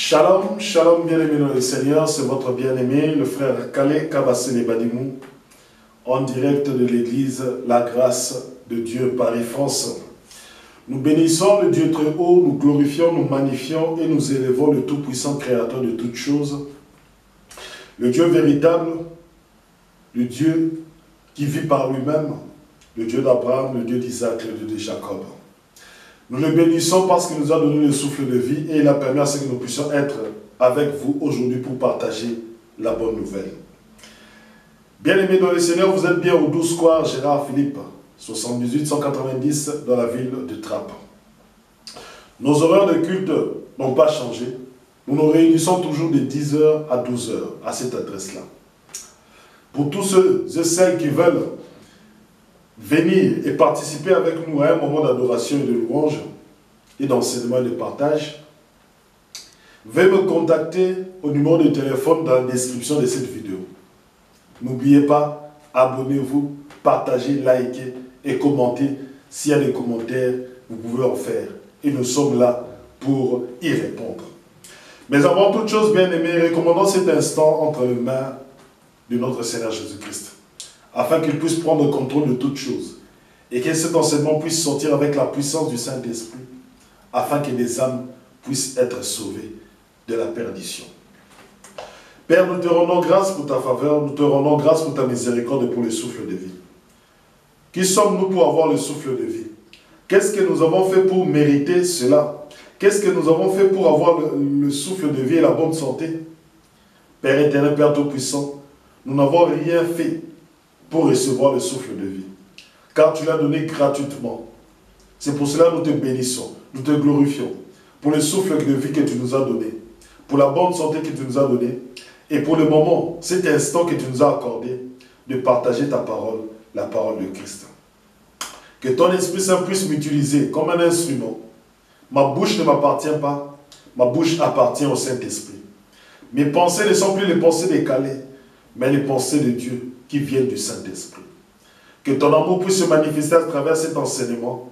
Shalom, shalom, bien-aimé dans le Seigneur, c'est votre bien-aimé, le frère Kale Kabasele Badimou, en direct de l'église La Grâce de Dieu Paris France. Nous bénissons le Dieu très haut, nous glorifions, nous magnifions et nous élevons le tout-puissant créateur de toutes choses, le Dieu véritable, le Dieu qui vit par lui-même, le Dieu d'Abraham, le Dieu d'Isaac, le Dieu de Jacob. Nous le bénissons parce qu'il nous a donné le souffle de vie et il a permis à ce que nous puissions être avec vous aujourd'hui pour partager la bonne nouvelle. Bien-aimés dans le Seigneur, vous êtes bien au 12 square Gérard Philippe, 78 190 dans la ville de Trappes. Nos horaires de culte n'ont pas changé. Nous nous réunissons toujours de 10h à 12h à cette adresse-là. Pour tous ceux et celles qui veulent venir et participer avec nous à un moment d'adoration et de louange et d'enseignement et de partage, veuillez me contacter au numéro de téléphone dans la description de cette vidéo. N'oubliez pas, abonnez-vous, partagez, likez et commentez. S'il y a des commentaires, vous pouvez en faire. Et nous sommes là pour y répondre. Mais avant toute chose, bien-aimés, recommandons cet instant entre les mains de notre Seigneur Jésus-Christ, afin qu'il puisse prendre le contrôle de toutes choses et que cet enseignement puisse sortir avec la puissance du Saint-Esprit, afin que des âmes puissent être sauvées de la perdition. Père, nous te rendons grâce pour ta faveur, nous te rendons grâce pour ta miséricorde et pour le souffle de vie. Qui sommes-nous pour avoir le souffle de vie? Qu'est-ce que nous avons fait pour mériter cela? Qu'est-ce que nous avons fait pour avoir le souffle de vie et la bonne santé? Père éternel, Père Tout-Puissant, nous n'avons rien fait pour recevoir le souffle de vie, car tu l'as donné gratuitement. C'est pour cela que nous te bénissons, nous te glorifions, pour le souffle de vie que tu nous as donné, pour la bonne santé que tu nous as donnée, et pour le moment, cet instant que tu nous as accordé, de partager ta parole, la parole de Christ. Que ton Esprit Saint puisse m'utiliser comme un instrument. Ma bouche ne m'appartient pas, ma bouche appartient au Saint-Esprit. Mes pensées ne sont plus les pensées décalées, mais les pensées de Dieu qui viennent du Saint-Esprit. Que ton amour puisse se manifester à travers cet enseignement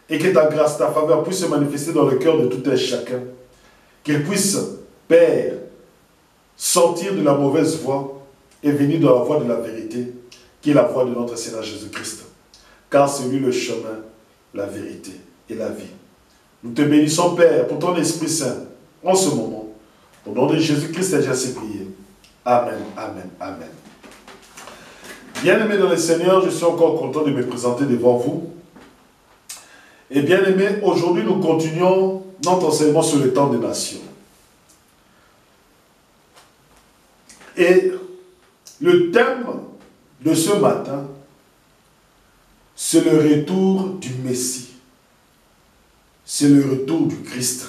et que ta grâce, ta faveur puisse se manifester dans le cœur de tout un chacun. Qu'il puisse, Père, sortir de la mauvaise voie et venir dans la voie de la vérité, qui est la voie de notre Seigneur Jésus-Christ. Car c'est lui le chemin, la vérité et la vie. Nous te bénissons, Père, pour ton Esprit Saint, en ce moment. Au nom de Jésus-Christ, j'ai ainsi prié. Amen, amen, amen. Bien-aimés dans le Seigneur, je suis encore content de me présenter devant vous. Et bien-aimés, aujourd'hui nous continuons notre enseignement sur le temps des nations. Et le thème de ce matin, c'est le retour du Messie. C'est le retour du Christ.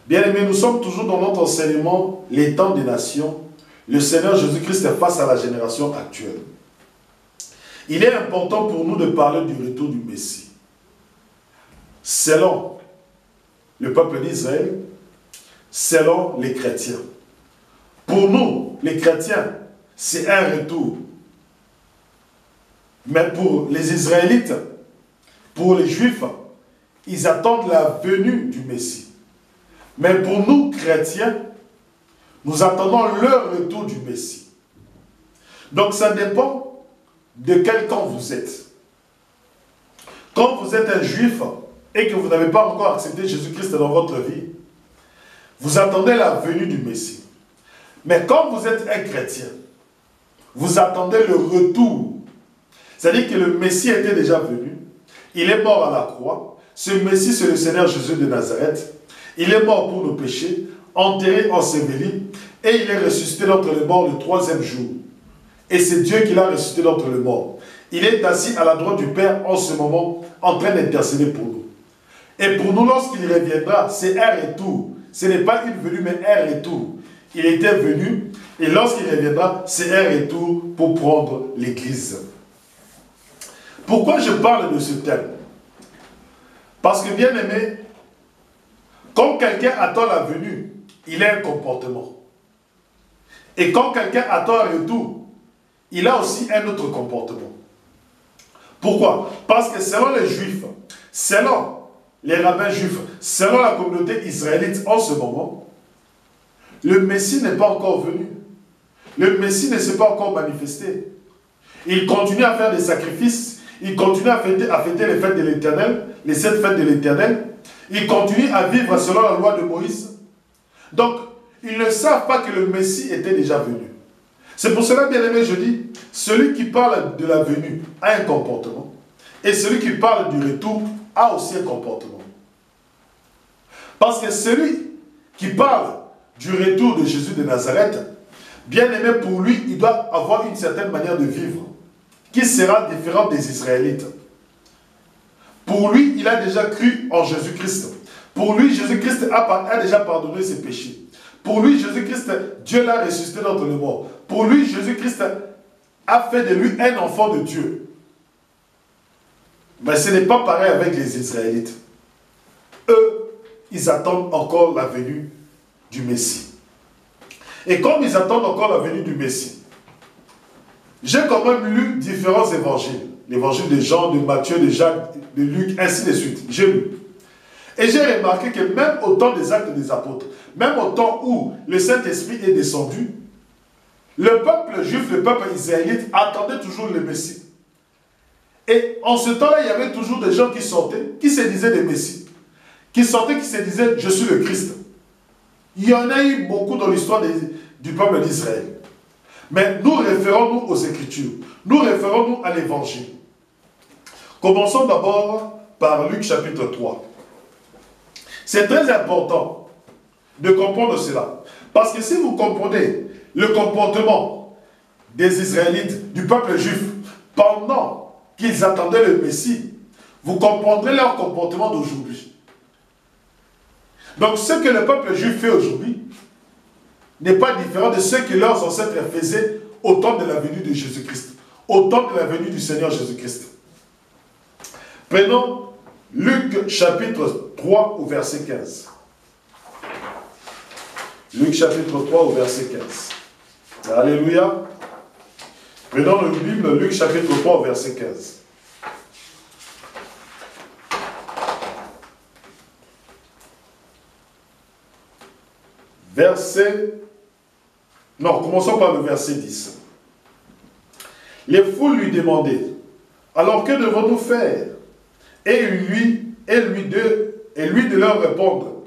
Bien-aimés, nous sommes toujours dans notre enseignement, les temps des nations. Le Seigneur Jésus-Christ est face à la génération actuelle. Il est important pour nous de parler du retour du Messie. Selon le peuple d'Israël, selon les chrétiens. Pour nous, les chrétiens, c'est un retour. Mais pour les Israélites, pour les Juifs, ils attendent la venue du Messie. Mais pour nous, chrétiens, nous attendons le retour du Messie. Donc ça dépend de quel camp vous êtes. Quand vous êtes un Juif et que vous n'avez pas encore accepté Jésus-Christ dans votre vie, vous attendez la venue du Messie. Mais quand vous êtes un chrétien, vous attendez le retour. C'est-à-dire que le Messie était déjà venu. Il est mort à la croix. Ce Messie, c'est le Seigneur Jésus de Nazareth. Il est mort pour nos péchés, enterré, enseveli, et il est ressuscité d'entre les morts le 3e jour. Et c'est Dieu qui l'a ressuscité d'entre les morts. Il est assis à la droite du Père en ce moment, en train d'intercéder pour nous. Et pour nous, lorsqu'il reviendra, c'est un retour. Ce n'est pas une venue, mais un retour. Il était venu, et lorsqu'il reviendra, c'est un retour pour prendre l'Église. Pourquoi je parle de ce thème? Parce que, bien aimé, quand quelqu'un attend la venue, il a un comportement. Et quand quelqu'un attend un retour, il a aussi un autre comportement. Pourquoi? Parce que selon les Juifs, selon les rabbins juifs, selon la communauté israélite en ce moment, le Messie n'est pas encore venu. Le Messie ne s'est pas encore manifesté. Il continue à faire des sacrifices. Il continue à fêter les fêtes de l'Éternel, les 7 fêtes de l'Éternel. Il continue à vivre selon la loi de Moïse. Donc, ils ne savent pas que le Messie était déjà venu. C'est pour cela, bien aimé, je dis, celui qui parle de la venue a un comportement. Et celui qui parle du retour a aussi un comportement. Parce que celui qui parle du retour de Jésus de Nazareth, bien aimé, pour lui, il doit avoir une certaine manière de vivre qui sera différente des Israélites. Pour lui, il a déjà cru en Jésus-Christ. Pour lui, Jésus-Christ a déjà pardonné ses péchés. Pour lui, Jésus-Christ, Dieu l'a ressuscité d'entre les morts. Pour lui, Jésus-Christ a fait de lui un enfant de Dieu. Mais ce n'est pas pareil avec les Israélites. Eux, ils attendent encore la venue du Messie. Et comme ils attendent encore la venue du Messie, j'ai quand même lu différents évangiles. L'évangile de Jean, de Matthieu, de Jacques, de Luc, ainsi de suite. J'ai lu. Et j'ai remarqué que même au temps des actes des apôtres, même au temps où le Saint-Esprit est descendu, le peuple juif, le peuple israélite attendait toujours le Messie. Et en ce temps-là, il y avait toujours des gens qui sortaient, qui se disaient des Messies. Qui sortaient, qui se disaient, je suis le Christ. Il y en a eu beaucoup dans l'histoire du peuple d'Israël. Mais nous référons-nous aux Écritures. Nous référons-nous à l'Évangile. Commençons d'abord par Luc chapitre 3. C'est très important de comprendre cela. Parce que si vous comprenez le comportement des Israélites, du peuple juif, pendant qu'ils attendaient le Messie, vous comprendrez leur comportement d'aujourd'hui. Donc ce que le peuple juif fait aujourd'hui n'est pas différent de ce que leurs ancêtres faisaient au temps de la venue de Jésus-Christ, au temps de la venue du Seigneur Jésus-Christ. Prenons Luc chapitre 3 au verset 15. Luc chapitre 3 au verset 15. Alléluia. Prenons le Bible, Luc chapitre 3 au verset 15. Commençons par le verset 10. Les foules lui demandaient, alors que devons-nous faire? Et lui de leur répondre,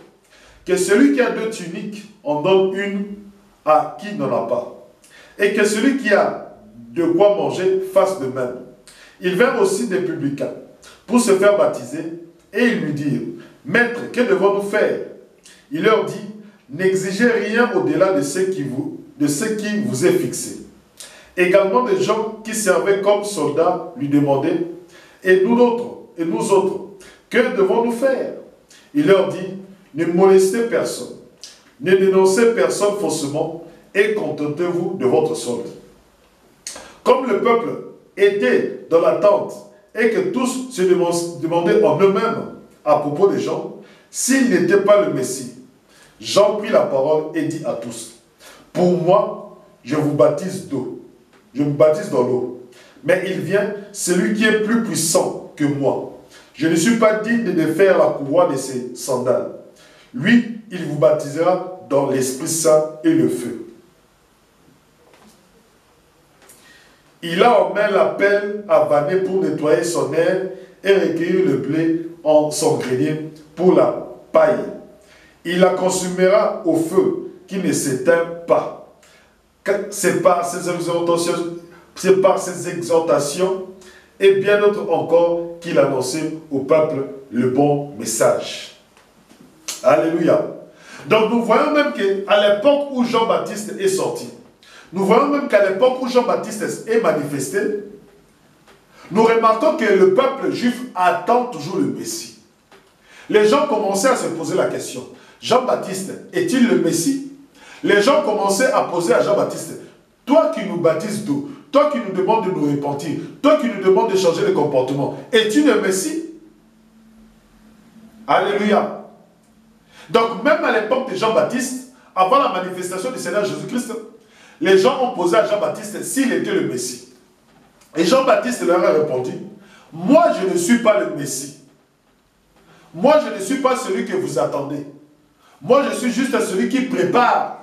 que celui qui a 2 tuniques en donne une à qui n'en a pas, et que celui qui a de quoi manger fasse de même. Ils vinrent aussi des publicains pour se faire baptiser, et ils lui dirent, Maître, que devons-nous faire? Il leur dit, n'exigez rien au-delà de ce qui vous est fixé. Également des gens qui servaient comme soldats lui demandaient, et nous autres, que devons-nous faire? Il leur dit, ne molestez personne, ne dénoncez personne faussement, et contentez-vous de votre solde. Comme le peuple était dans l'attente, et que tous se demandaient en eux-mêmes à propos des gens, s'il n'était pas le Messie, Jean prit la parole et dit à tous, pour moi, je vous baptise d'eau. Je me baptise dans l'eau. Mais il vient celui qui est plus puissant que moi. Je ne suis pas digne de faire la courroie de ses sandales. Lui, il vous baptisera dans l'Esprit Saint et le feu. Il a en main la pelle à vanner pour nettoyer son air et recueillir le blé en son grenier pour la paille. Il la consumera au feu qui ne s'éteint pas. C'est par ses exhortations et bien d'autres encore qu'il annonçait au peuple le bon message. Alléluia. Donc nous voyons même qu'à l'époque où Jean-Baptiste est sorti, nous voyons même qu'à l'époque où Jean-Baptiste est manifesté, nous remarquons que le peuple juif attend toujours le Messie. Les gens commençaient à se poser la question, Jean-Baptiste est-il le Messie? Les gens commençaient à poser à Jean-Baptiste, toi qui nous baptises d'eau, toi qui nous demandes de nous repentir, toi qui nous demandes de changer de comportement, es-tu le Messie? Alléluia. Donc même à l'époque de Jean-Baptiste, avant la manifestation du Seigneur Jésus-Christ, les gens ont posé à Jean-Baptiste s'il était le Messie. Et Jean-Baptiste leur a répondu, moi je ne suis pas le Messie. Moi je ne suis pas celui que vous attendez. Moi je suis juste celui qui prépare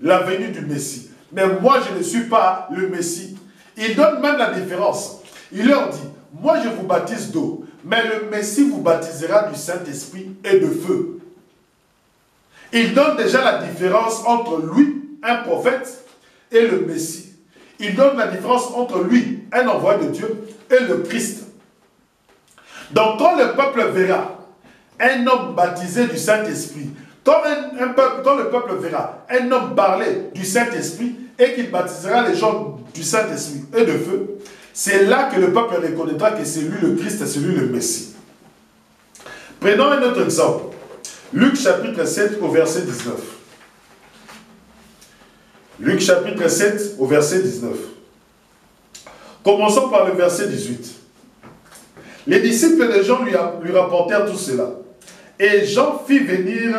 la venue du Messie. Mais moi, je ne suis pas le Messie. Il donne même la différence. Il leur dit, moi je vous baptise d'eau, mais le Messie vous baptisera du Saint-Esprit et de feu. Il donne déjà la différence entre lui, un prophète, et le Messie. Il donne la différence entre lui, un envoyé de Dieu, et le Christ. Donc quand le peuple verra un homme baptisé du Saint-Esprit, quand le peuple verra un homme parler du Saint-Esprit et qu'il baptisera les gens du Saint-Esprit et de feu, c'est là que le peuple reconnaîtra que c'est lui le Christ et c'est lui le Messie. Prenons un autre exemple. Luc chapitre 7 au verset 19. Luc chapitre 7 au verset 19. Commençons par le verset 18. Les disciples de Jean lui rapportèrent tout cela. Et Jean fit venir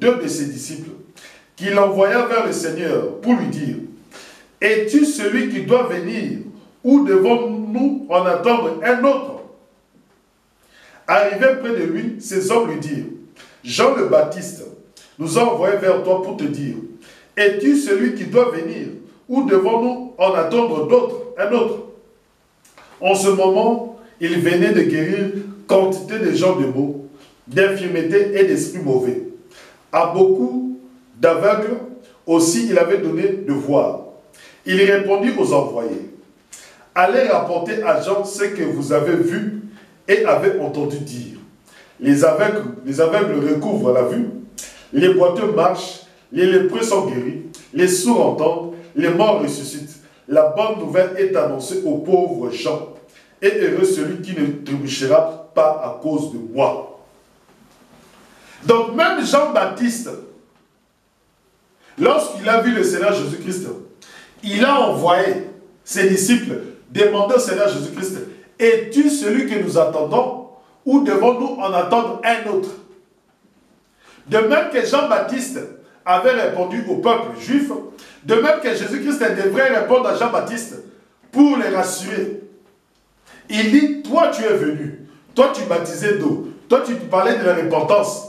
2 de ses disciples, qu'il envoya vers le Seigneur pour lui dire, « Es-tu celui qui doit venir, ou devons-nous en attendre un autre ?» Arrivés près de lui, ces hommes lui dirent, « Jean le Baptiste nous a envoyés vers toi pour te dire, « Es-tu celui qui doit venir, ou devons-nous en attendre un autre ?» En ce moment, il venait de guérir quantité de gens de maux, d'infirmités et d'esprits mauvais. À beaucoup d'aveugles aussi il avait donné de voir. Il répondit aux envoyés, « Allez rapporter à Jean ce que vous avez vu et avez entendu dire. Les aveugles recouvrent la vue, les boiteux marchent, les lépreux sont guéris, les sourds entendent, les morts ressuscitent. La bonne nouvelle est annoncée aux pauvres gens. Et heureux celui qui ne trébuchera pas à cause de moi. » Donc même Jean-Baptiste, lorsqu'il a vu le Seigneur Jésus-Christ, il a envoyé ses disciples demander au Seigneur Jésus-Christ, « Es-tu celui que nous attendons ou devons-nous en attendre un autre ?» De même que Jean-Baptiste avait répondu au peuple juif, de même que Jésus-Christ devrait répondre à Jean-Baptiste pour les rassurer. Il dit, toi tu es venu, toi tu baptisais d'eau, toi tu parlais de la repentance,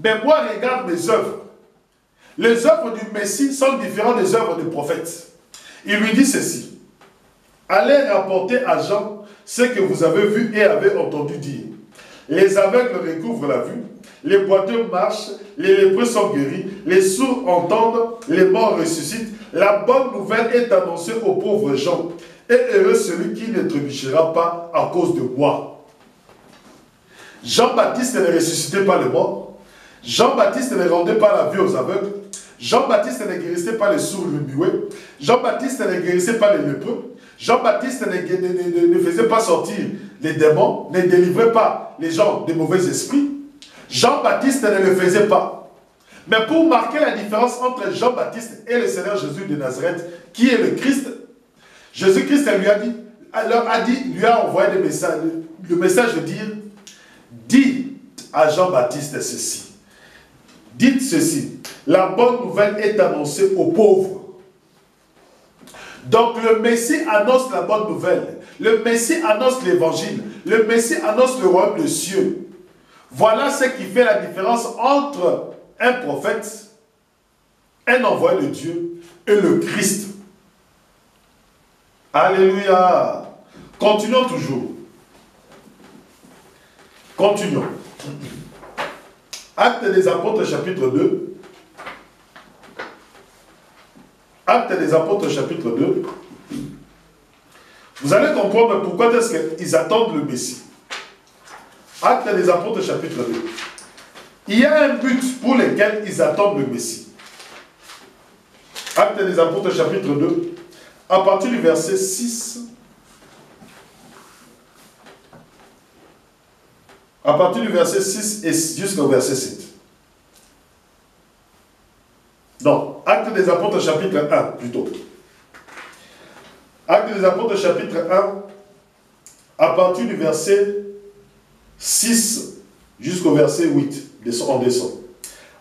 mais moi regarde mes œuvres. Les œuvres du Messie sont différentes des œuvres des prophètes. Il lui dit ceci, allez rapporter à Jean ce que vous avez vu et avez entendu dire. Les aveugles recouvrent la vue, les boiteux marchent, les lépreux sont guéris, les sourds entendent, les morts ressuscitent. La bonne nouvelle est annoncée aux pauvres gens. Et heureux celui qui ne trébuchera pas à cause de moi. Jean-Baptiste ne ressuscitait pas les morts. Jean-Baptiste ne rendait pas la vue aux aveugles. Jean-Baptiste ne guérissait pas les sourds et les muets. Jean-Baptiste ne guérissait pas les lépreux. Jean-Baptiste ne faisait pas sortir les démons, ne délivrait pas les gens des mauvais esprits. Jean-Baptiste ne le faisait pas. Mais pour marquer la différence entre Jean-Baptiste et le Seigneur Jésus de Nazareth, qui est le Christ, Jésus-Christ lui a envoyé le message de dire, dites à Jean-Baptiste ceci. Dites ceci, la bonne nouvelle est annoncée aux pauvres. Donc le Messie annonce la bonne nouvelle. Le Messie annonce l'évangile. Le Messie annonce le royaume des cieux. Voilà ce qui fait la différence entre un prophète, un envoyé de Dieu et le Christ. Alléluia. Continuons toujours. Continuons. Actes des Apôtres chapitre 2. Actes des Apôtres chapitre 2. Vous allez comprendre pourquoi est-ce qu'ils attendent le Messie. Actes des Apôtres chapitre 2. Il y a un but pour lequel ils attendent le Messie. Actes des Apôtres chapitre 2. À partir du verset 6, à partir du verset 6 et jusqu'au verset 7. Non, Actes des Apôtres chapitre 1 plutôt. Actes des Apôtres chapitre 1, à partir du verset 6 jusqu'au verset 8, on descend.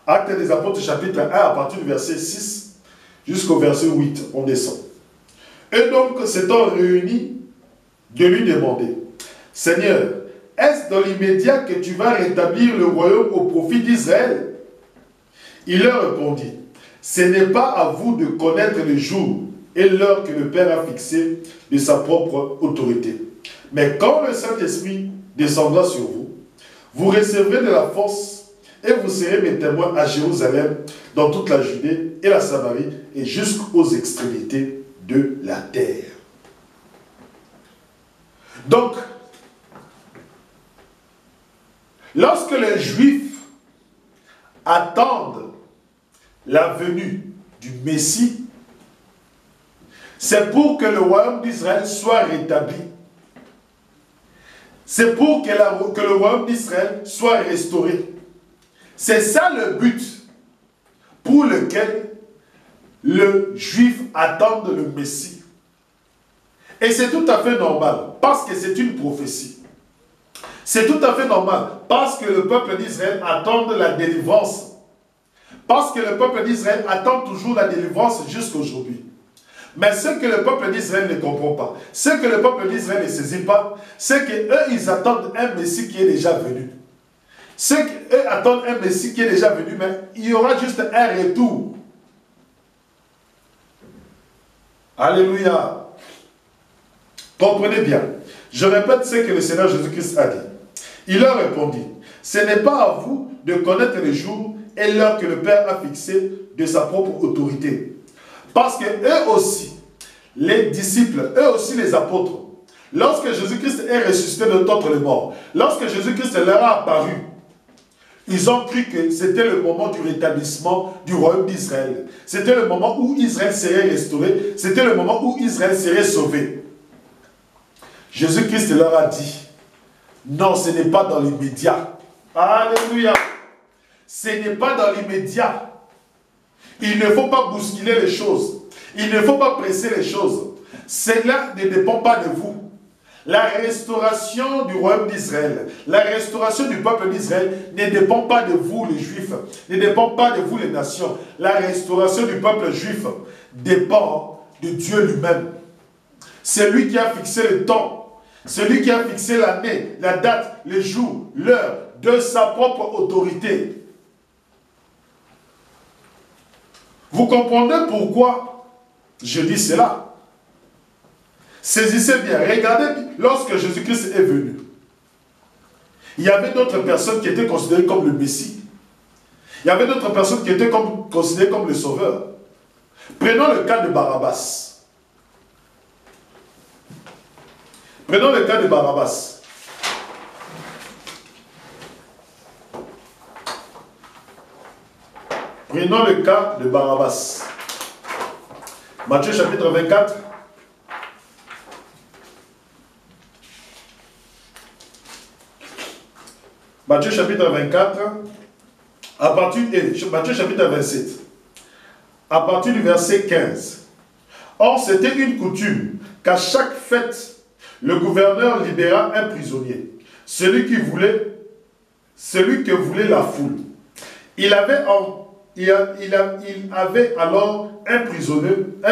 Actes des Apôtres chapitre 1, à partir du verset 6 jusqu'au verset 8, on descend. Et donc, s'étant réunis, de lui demander, « Seigneur, est-ce dans l'immédiat que tu vas rétablir le royaume au profit d'Israël ?» Il leur répondit, « Ce n'est pas à vous de connaître le jour et l'heure que le Père a fixé de sa propre autorité. Mais quand le Saint-Esprit descendra sur vous, vous recevrez de la force et vous serez mes témoins à Jérusalem, dans toute la Judée et la Samarie et jusqu'aux extrémités de la terre. Donc, lorsque les Juifs attendent la venue du Messie, c'est pour que le royaume d'Israël soit rétabli. C'est pour que le royaume d'Israël soit restauré. C'est ça le but pour lequel le Juif attend le Messie. Et c'est tout à fait normal, parce que c'est une prophétie. C'est tout à fait normal, parce que le peuple d'Israël attend la délivrance. Parce que le peuple d'Israël attend toujours la délivrance jusqu'à aujourd'hui. Mais ce que le peuple d'Israël ne comprend pas, ce que le peuple d'Israël ne saisit pas, c'est qu'eux, ils attendent un Messie qui est déjà venu. Ceux qu'eux attendent un Messie qui est déjà venu, mais il y aura juste un retour. Alléluia. Comprenez bien. Je répète ce que le Seigneur Jésus-Christ a dit. Il leur répondit, ce n'est pas à vous de connaître le jour et l'heure que le Père a fixé de sa propre autorité. Parce que eux aussi, les disciples, eux aussi les apôtres, lorsque Jésus-Christ est ressuscité d'entre les morts, lorsque Jésus-Christ leur a apparu, ils ont cru que c'était le moment du rétablissement du royaume d'Israël. C'était le moment où Israël serait restauré. C'était le moment où Israël serait sauvé. Jésus-Christ leur a dit, non, ce n'est pas dans l'immédiat. Alléluia. Ce n'est pas dans l'immédiat. Il ne faut pas bousculer les choses. Il ne faut pas presser les choses. Cela ne dépend pas de vous. La restauration du royaume d'Israël, la restauration du peuple d'Israël ne dépend pas de vous les Juifs, ne dépend pas de vous les nations. La restauration du peuple juif dépend de Dieu lui-même. C'est lui qui a fixé le temps, c'est lui qui a fixé l'année, la date, le jour, l'heure de sa propre autorité. Vous comprenez pourquoi je dis cela? Saisissez bien, regardez, lorsque Jésus-Christ est venu, il y avait d'autres personnes qui étaient considérées comme le Messie. Il y avait d'autres personnes qui étaient considérées comme le Sauveur. Prenons le cas de Barabbas. Prenons le cas de Barabbas. Prenons le cas de Barabbas. Matthieu chapitre 24. Matthieu chapitre 24, Matthieu chapitre 27, à partir du verset 15. Or, c'était une coutume qu'à chaque fête, le gouverneur libéra un prisonnier, celui que voulait la foule. Il avait alors un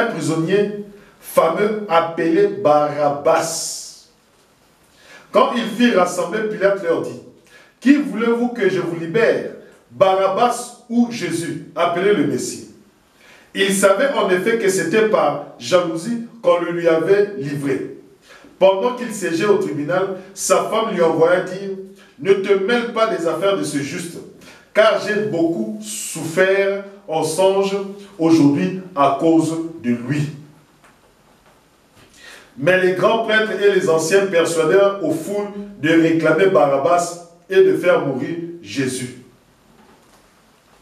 prisonnier fameux appelé Barabbas. Quand ils firent rassembler, Pilate leur dit, qui voulez-vous que je vous libère, Barabbas ou Jésus, appelé le Messie? Il savait en effet que c'était par jalousie qu'on le lui avait livré. Pendant qu'il siégeait au tribunal, sa femme lui envoya dire, ne te mêle pas des affaires de ce juste, car j'ai beaucoup souffert en songe aujourd'hui à cause de lui. Mais les grands prêtres et les anciens persuadèrent aux foules de réclamer Barabbas et de faire mourir Jésus.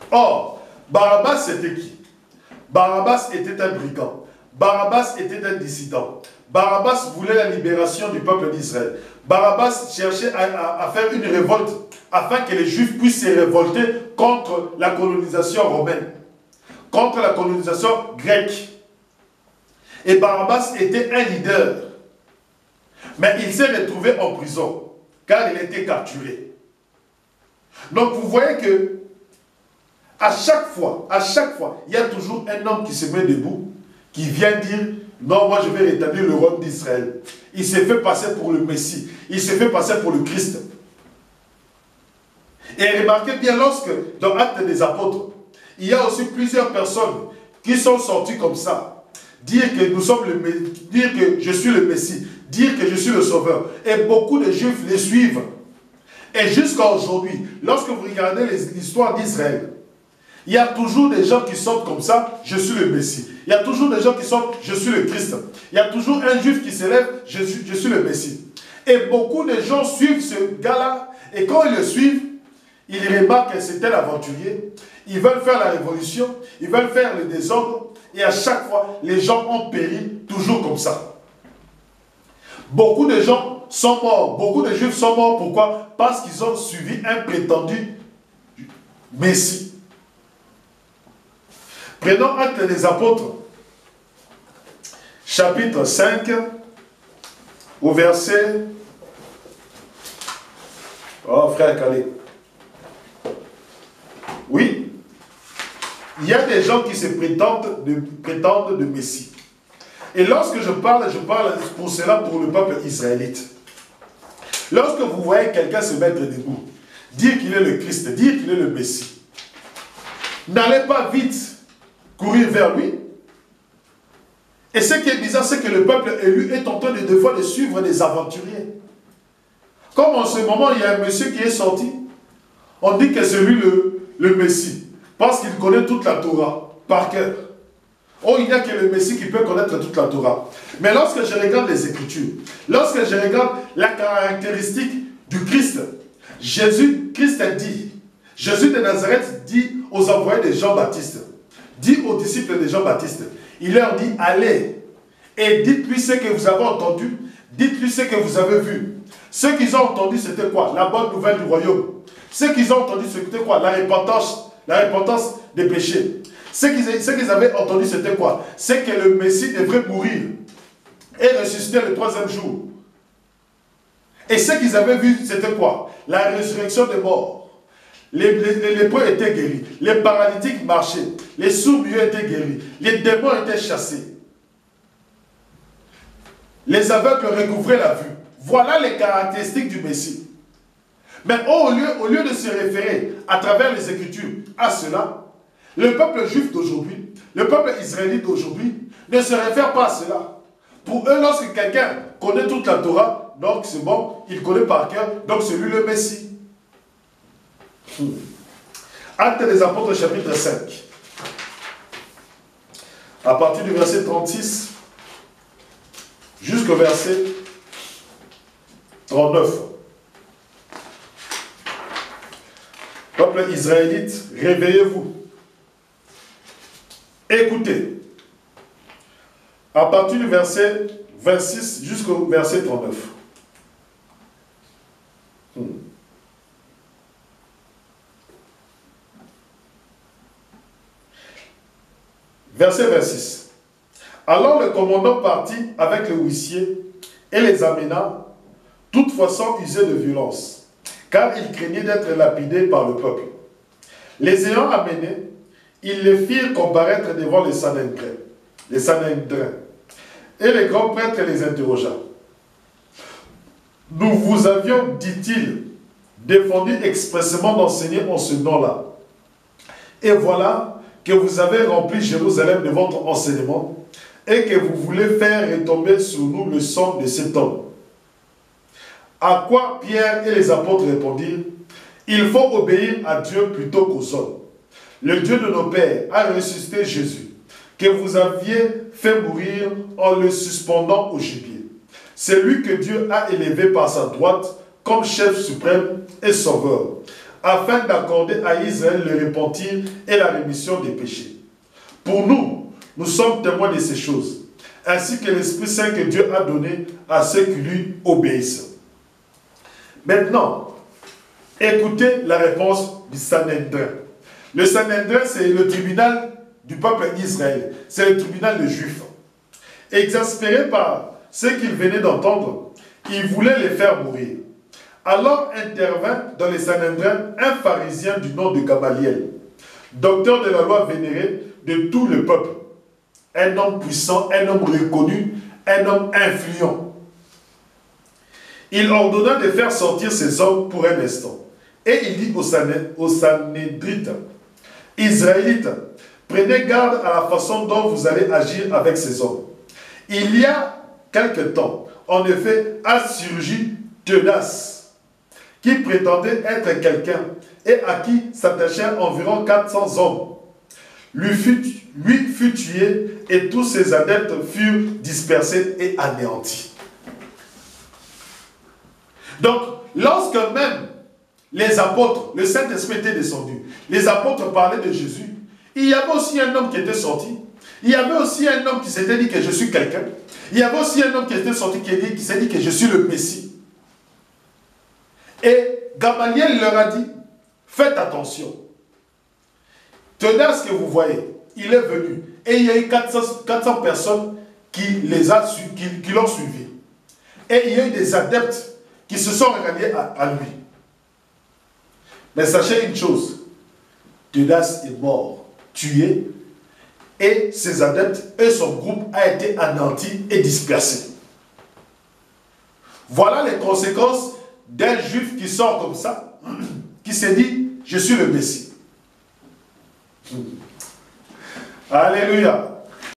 Or, Barabbas c'était qui? Barabbas était un brigand. Barabbas était un dissident. Barabbas voulait la libération du peuple d'Israël. Barabbas cherchait à faire une révolte afin que les Juifs puissent se révolter contre la colonisation romaine, contre la colonisation grecque. Et Barabbas était un leader. Mais il s'est retrouvé en prison car il était capturé. Donc vous voyez que à chaque fois, il y a toujours un homme qui se met debout, qui vient dire, non, moi je vais rétablir le royaume d'Israël. Il s'est fait passer pour le Messie, il s'est fait passer pour le Christ. Et remarquez bien, lorsque, dans Actes des Apôtres, il y a aussi plusieurs personnes qui sont sorties comme ça. Dire que nous sommes dire que je suis le Messie, dire que je suis le Sauveur. Et beaucoup de Juifs les suivent. Et jusqu'à aujourd'hui, lorsque vous regardez l'histoire d'Israël, il y a toujours des gens qui sortent comme ça, je suis le Messie. Il y a toujours des gens qui sortent, je suis le Christ. Il y a toujours un Juif qui s'élève, je suis le Messie. Et beaucoup de gens suivent ce gars-là, et quand ils le suivent, ils remarquent que c'est un aventurier. Ils veulent faire la révolution, ils veulent faire le désordre, et à chaque fois, les gens ont péri, toujours comme ça. Beaucoup de gens sont morts, beaucoup de Juifs sont morts, pourquoi? Parce qu'ils ont suivi un prétendu Messie. Prenons Actes des Apôtres, chapitre 5, au verset... Oh, frère Calais. Oui, il y a des gens qui se prétendent de Messie. Et lorsque je parle pour cela pour le peuple israélite. Lorsque vous voyez quelqu'un se mettre debout, dire qu'il est le Christ, dire qu'il est le Messie, n'allez pas vite courir vers lui. Et ce qui est bizarre, c'est que le peuple élu est en train des fois de suivre des aventuriers. Comme en ce moment, il y a un monsieur qui est sorti, on dit que c'est lui le Messie, parce qu'il connaît toute la Torah par cœur. Oh, il n'y a que le Messie qui peut connaître toute la Torah. Mais lorsque je regarde les Écritures, lorsque je regarde la caractéristique du Christ, Christ a dit, Jésus de Nazareth dit aux envoyés de Jean-Baptiste, dit aux disciples de Jean-Baptiste, il leur dit, allez et dites-lui ce que vous avez entendu, dites-lui ce que vous avez vu. Ce qu'ils ont entendu, c'était quoi? La bonne nouvelle du royaume. Ce qu'ils ont entendu, c'était quoi? La repentance des péchés. Ce qu'ils avaient entendu, c'était quoi? C'est que le Messie devrait mourir et ressusciter le 3e jour. Et ce qu'ils avaient vu, c'était quoi? La résurrection des morts. Les lépreux étaient guéris, les paralytiques marchaient, les sourds-muets étaient guéris, les démons étaient chassés. Les aveugles recouvraient la vue. Voilà les caractéristiques du Messie. Mais au lieu de se référer à travers les Écritures à cela, le peuple juif d'aujourd'hui, le peuple israélite d'aujourd'hui, ne se réfère pas à cela. Pour eux, lorsque quelqu'un connaît toute la Torah, donc c'est bon, il connaît par cœur, donc c'est lui le Messie. Actes des Apôtres, chapitre 5. À partir du verset 36 jusqu'au verset 39. Peuple israélite, réveillez-vous. Écoutez. À partir du verset 26 jusqu'au verset 39. Verset 26. Alors le commandant partit avec le huissier et les amena, toutefois sans user de violence, car il craignait d'être lapidé par le peuple. Les ayant amenés, ils les firent comparaître devant les Sanhédrins. Et les grands prêtres les interrogea. Nous vous avions, dit-il, défendu expressément d'enseigner en ce nom-là. Et voilà que vous avez rempli Jérusalem de votre enseignement et que vous voulez faire retomber sur nous le sang de cet homme. À quoi Pierre et les apôtres répondirent, il faut obéir à Dieu plutôt qu'aux hommes. Le Dieu de nos pères a ressuscité Jésus, que vous aviez fait mourir en le suspendant au gibier. C'est lui que Dieu a élevé par sa droite comme chef suprême et sauveur, afin d'accorder à Israël le repentir et la rémission des péchés. Pour nous, nous sommes témoins de ces choses, ainsi que l'Esprit Saint que Dieu a donné à ceux qui lui obéissent. Maintenant, écoutez la réponse du Sanhédrin. Le Sanhédrin, c'est le tribunal du peuple d'Israël. C'est le tribunal des Juifs. Exaspéré par ce qu'ils venaient d'entendre, ils voulaient les faire mourir. Alors intervint dans les Sanhédrins un pharisien du nom de Gamaliel, docteur de la loi vénéré de tout le peuple. Un homme puissant, un homme reconnu, un homme influent. Il ordonna de faire sortir ces hommes pour un instant. Et il dit aux Sanhédrites, Israélites, prenez garde à la façon dont vous allez agir avec ces hommes. Il y a quelque temps, en effet, a surgi Teudas, qui prétendait être quelqu'un et à qui s'attachèrent environ 400 hommes. Lui fut tué et tous ses adeptes furent dispersés et anéantis. Donc, lorsque même les apôtres, le Saint-Esprit était descendu, les apôtres parlaient de Jésus, il y avait aussi un homme qui était sorti, il y avait aussi un homme qui s'était dit que je suis quelqu'un, il y avait aussi un homme qui était sorti qui s'est dit que je suis le Messie. Et Gamaliel leur a dit, faites attention. Teudas que vous voyez, il est venu et il y a eu 400 personnes qui l'ont suivi. Et il y a eu des adeptes qui se sont ralliés à lui. Mais sachez une chose, Teudas est mort, tué, et ses adeptes et son groupe a été anéanti et dispersé. Voilà les conséquences d'un juif qui sort comme ça, qui s'est dit, je suis le Messie. Alléluia.